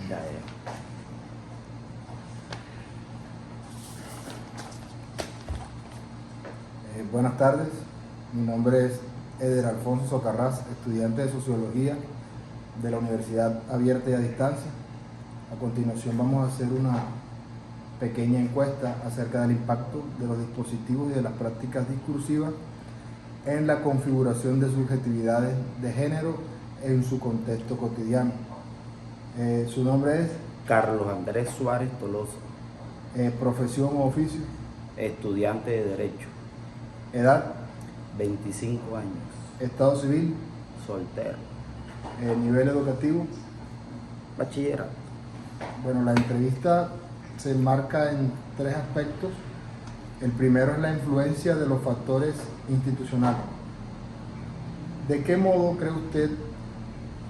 Ya, ya. Buenas tardes, mi nombre es Eder Alfonso Socarrás, estudiante de Sociología de la Universidad Abierta y a Distancia. A continuación vamos a hacer una pequeña encuesta acerca del impacto de los dispositivos y de las prácticas discursivas en la configuración de subjetividades de género en su contexto cotidiano. Su nombre es Carlos Andrés Suárez Tolosa, profesión o oficio, estudiante de Derecho, edad, 25 años, estado civil, soltero, nivel educativo. bachillerato. Bueno, la entrevista se enmarca en tres aspectos. El primero es la influencia de los factores institucionales. ¿De qué modo cree usted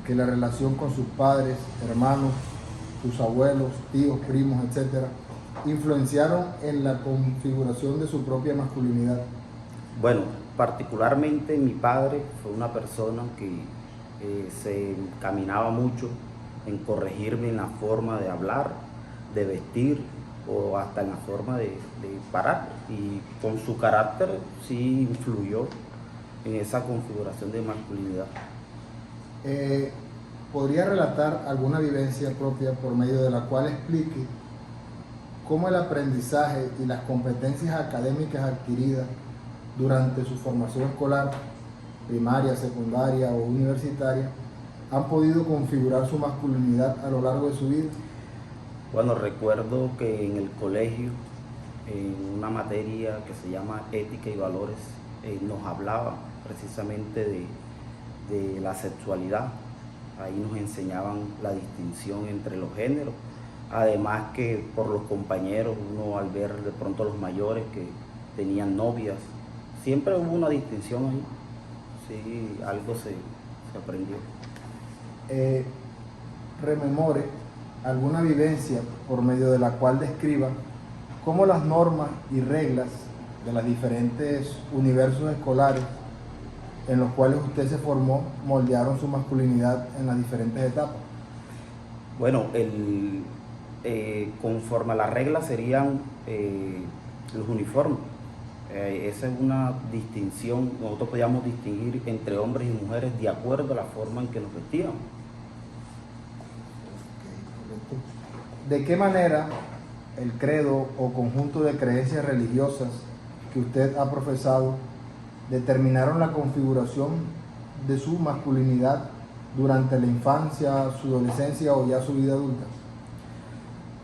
que la relación con sus padres, hermanos, sus abuelos, tíos, primos, etcétera, influenciaron en la configuración de su propia masculinidad? Bueno, particularmente mi padre fue una persona que se encaminaba mucho en corregirme en la forma de hablar, de vestir o hasta en la forma de parar, y con su carácter sí influyó en esa configuración de masculinidad. ¿Podría relatar alguna vivencia propia por medio de la cual explique cómo el aprendizaje y las competencias académicas adquiridas durante su formación escolar, primaria, secundaria o universitaria, han podido configurar su masculinidad a lo largo de su vida? Bueno, recuerdo que en el colegio, en una materia que se llama Ética y Valores, nos hablaba precisamente de la sexualidad. Ahí nos enseñaban la distinción entre los géneros. Además que por los compañeros, uno al ver de pronto a los mayores que tenían novias, siempre hubo una distinción ahí. Sí, algo se aprendió. Rememore alguna vivencia por medio de la cual describa cómo las normas y reglas de los diferentes universos escolares en los cuales usted se formó moldearon su masculinidad en las diferentes etapas. Bueno, conforme a las reglas serían los uniformes. Esa es una distinción. Nosotros podíamos distinguir entre hombres y mujeres de acuerdo a la forma en que nos vestíamos. ¿De qué manera el credo o conjunto de creencias religiosas que usted ha profesado determinaron la configuración de su masculinidad durante la infancia, su adolescencia o ya su vida adulta?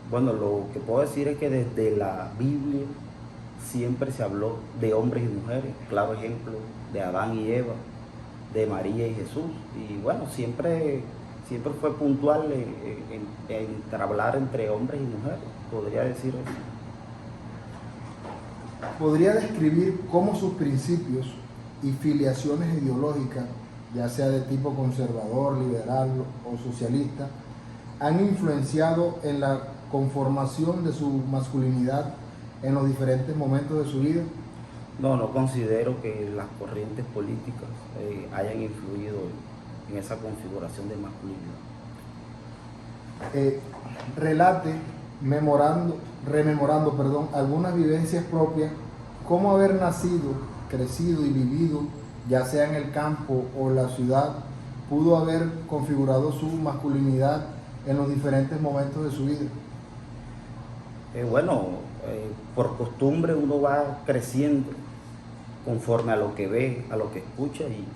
Bueno, lo que puedo decir es que desde la Biblia siempre se habló de hombres y mujeres. Claro ejemplo de Adán y Eva, de María y Jesús. Y bueno, siempre fue puntual en hablar entre hombres y mujeres, podría decir eso. ¿Podría describir cómo sus principios y filiaciones ideológicas, ya sea de tipo conservador, liberal o socialista, han influenciado en la conformación de su masculinidad en los diferentes momentos de su vida? No considero que las corrientes políticas hayan influido en esa configuración de masculinidad. Relate, rememorando algunas vivencias propias, cómo haber nacido, crecido y vivido, ya sea en el campo o la ciudad, pudo haber configurado su masculinidad en los diferentes momentos de su vida. Por costumbre uno va creciendo conforme a lo que ve, a lo que escucha, y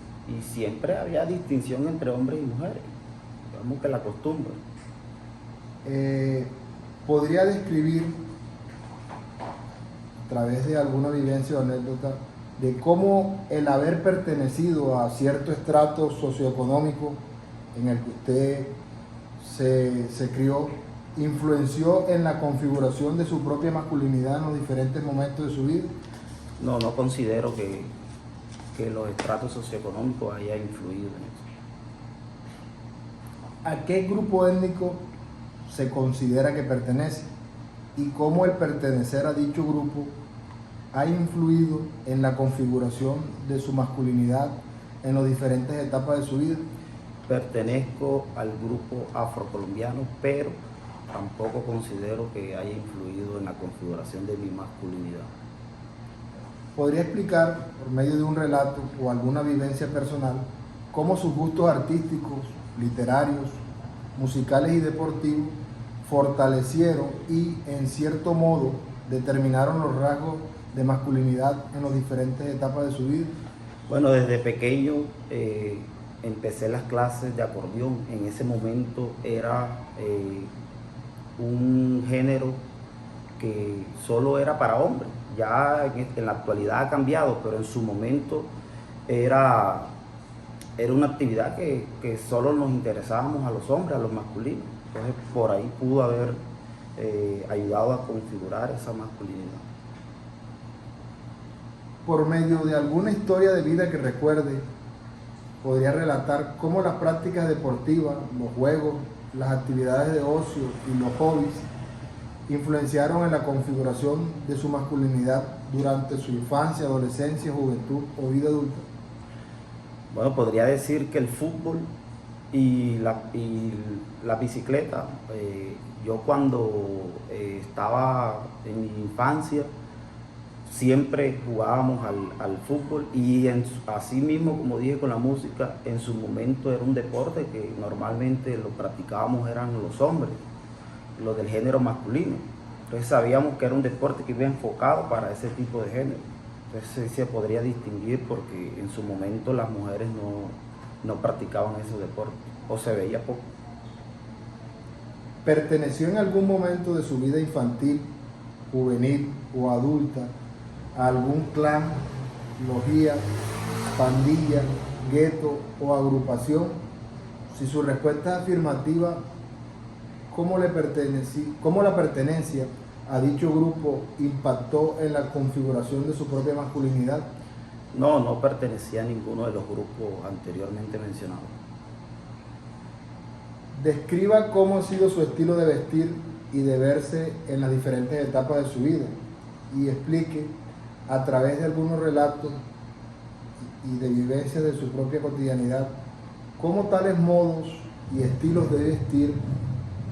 siempre había distinción entre hombres y mujeres. Digamos que la costumbre. ¿Podría describir, a través de alguna vivencia o anécdota, de cómo el haber pertenecido a cierto estrato socioeconómico en el que usted se crió, influenció en la configuración de su propia masculinidad en los diferentes momentos de su vida? No considero que los estratos socioeconómicos hayan influido en eso. ¿A qué grupo étnico se considera que pertenece? ¿Y cómo el pertenecer a dicho grupo ha influido en la configuración de su masculinidad en las diferentes etapas de su vida? Pertenezco al grupo afrocolombiano, pero tampoco considero que haya influido en la configuración de mi masculinidad. ¿Podría explicar, por medio de un relato o alguna vivencia personal, cómo sus gustos artísticos, literarios, musicales y deportivos fortalecieron y, en cierto modo, determinaron los rasgos de masculinidad en las diferentes etapas de su vida? Bueno, desde pequeño empecé las clases de acordeón. En ese momento era un género que solo era para hombres. Ya en la actualidad ha cambiado, pero en su momento era una actividad que solo nos interesábamos a los hombres, a los masculinos. Entonces por ahí pudo haber ayudado a configurar esa masculinidad. Por medio de alguna historia de vida que recuerde, podría relatar cómo las prácticas deportivas, los juegos, las actividades de ocio y los hobbies influenciaron en la configuración de su masculinidad durante su infancia, adolescencia, juventud o vida adulta. Bueno, podría decir que el fútbol y la bicicleta. Yo cuando estaba en mi infancia siempre jugábamos al fútbol y así mismo, como dije con la música, en su momento era un deporte que normalmente lo practicábamos eran los hombres, los del género masculino. Entonces sabíamos que era un deporte que iba enfocado para ese tipo de género. Entonces se podría distinguir porque en su momento las mujeres no practicaban ese deporte o se veía poco. ¿Perteneció en algún momento de su vida infantil, juvenil o adulta a algún clan, logía, pandilla, gueto o agrupación? Si su respuesta es afirmativa, ¿cómo la pertenencia a dicho grupo impactó en la configuración de su propia masculinidad? No pertenecía a ninguno de los grupos anteriormente mencionados. Describa cómo ha sido su estilo de vestir y de verse en las diferentes etapas de su vida y explique a través de algunos relatos y de vivencias de su propia cotidianidad cómo tales modos y estilos de vestir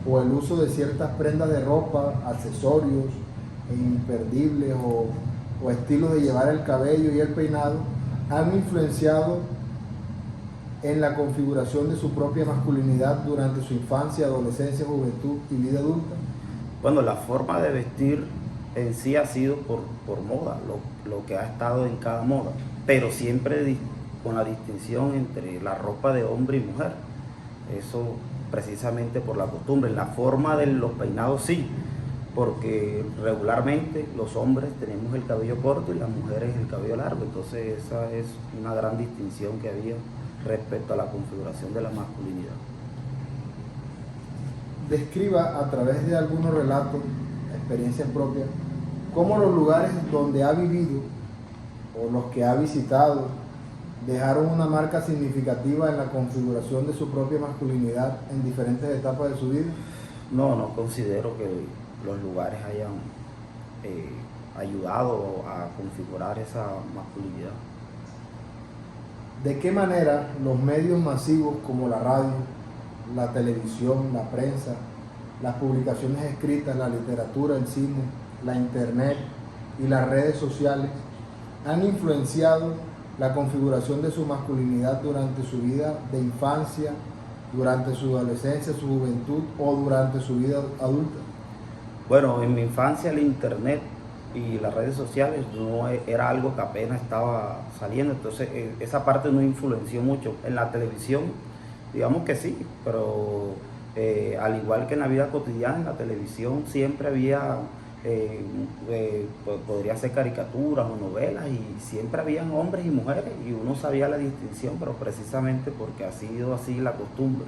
o el uso de ciertas prendas de ropa, accesorios imperdibles o estilos de llevar el cabello y el peinado han influenciado en la configuración de su propia masculinidad durante su infancia, adolescencia, juventud y vida adulta. Bueno, la forma de vestir en sí ha sido por moda, lo que ha estado en cada moda, pero siempre con la distinción entre la ropa de hombre y mujer. Eso precisamente por la costumbre. La forma de los peinados sí, porque regularmente los hombres tenemos el cabello corto y las mujeres el cabello largo. Entonces esa es una gran distinción que había respecto a la configuración de la masculinidad. Describa a través de algunos relatos, experiencias propias, cómo los lugares donde ha vivido o los que ha visitado dejaron una marca significativa en la configuración de su propia masculinidad en diferentes etapas de su vida. No considero que los lugares hayan ayudado a configurar esa masculinidad. ¿De qué manera los medios masivos como la radio, la televisión, la prensa, las publicaciones escritas, la literatura, el cine, la internet y las redes sociales han influenciado la configuración de su masculinidad durante su vida de infancia, durante su adolescencia, su juventud o durante su vida adulta? Bueno, en mi infancia el internet y las redes sociales no era algo que apenas estaba saliendo, entonces esa parte no influenció mucho. En la televisión, digamos que sí, pero al igual que en la vida cotidiana, en la televisión siempre había, podría ser caricaturas o novelas, y siempre habían hombres y mujeres, y uno sabía la distinción, pero precisamente porque ha sido así la costumbre.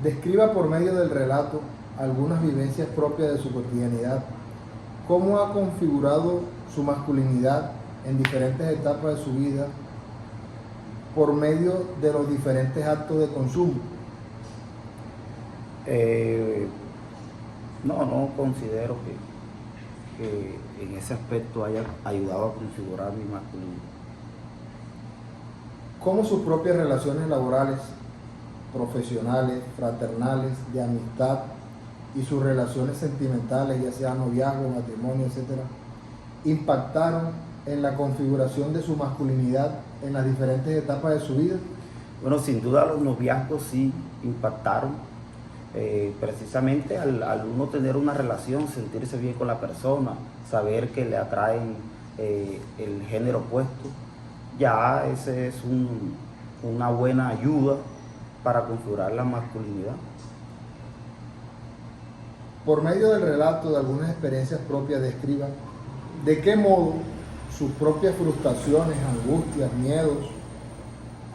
Describa por medio del relato algunas vivencias propias de su cotidianidad. ¿Cómo ha configurado su masculinidad en diferentes etapas de su vida por medio de los diferentes actos de consumo? No considero que en ese aspecto haya ayudado a configurar mi masculinidad. cómo sus propias relaciones laborales, profesionales, fraternales, de amistad y sus relaciones sentimentales, ya sea noviazgo, matrimonio, etcétera, impactaron en la configuración de su masculinidad en las diferentes etapas de su vida. Bueno, sin duda los noviazgos sí impactaron, precisamente al uno tener una relación, sentirse bien con la persona, saber que le atraen el género opuesto, ya ese es una buena ayuda para configurar la masculinidad. Por medio del relato de algunas experiencias propias, describan de qué modo sus propias frustraciones, angustias, miedos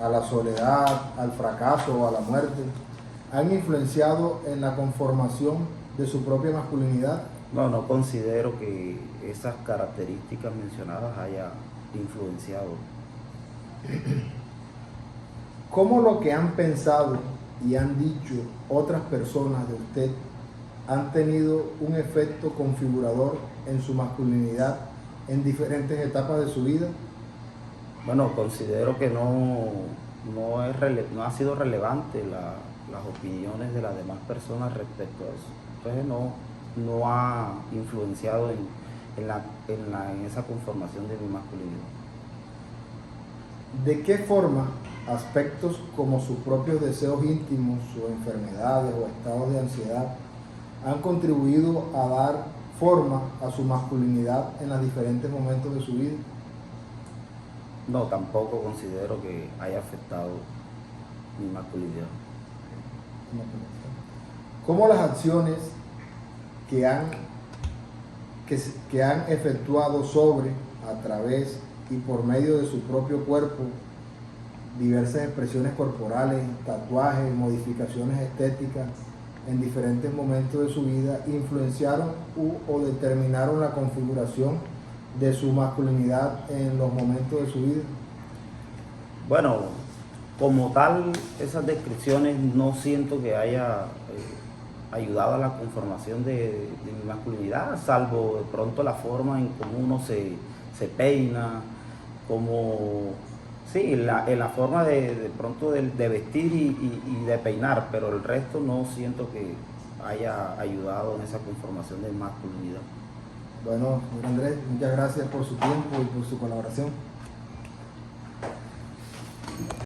a la soledad, al fracaso o a la muerte han influenciado en la conformación de su propia masculinidad. No considero que esas características mencionadas haya influenciado. ¿Cómo lo que han pensado y han dicho otras personas de usted han tenido un efecto configurador en su masculinidad en diferentes etapas de su vida? Bueno, considero que no ha sido relevante las opiniones de las demás personas respecto a eso. Entonces no ha influenciado en esa conformación de mi masculinidad. ¿De qué forma aspectos como sus propios deseos íntimos o enfermedades o estados de ansiedad han contribuido a dar forma a su masculinidad en los diferentes momentos de su vida? No, tampoco considero que haya afectado mi masculinidad. ¿Cómo las acciones que han efectuado sobre, a través y por medio de su propio cuerpo, diversas expresiones corporales, tatuajes, modificaciones estéticas en diferentes momentos de su vida, influenciaron o determinaron la configuración de su masculinidad en los momentos de su vida? Bueno, como tal, esas descripciones no siento que haya ayudado a la conformación de mi masculinidad, salvo de pronto la forma en cómo uno se peina, como, sí, en la forma de pronto de vestir y de peinar, pero el resto no siento que haya ayudado en esa conformación de masculinidad. Bueno, señor Andrés, muchas gracias por su tiempo y por su colaboración.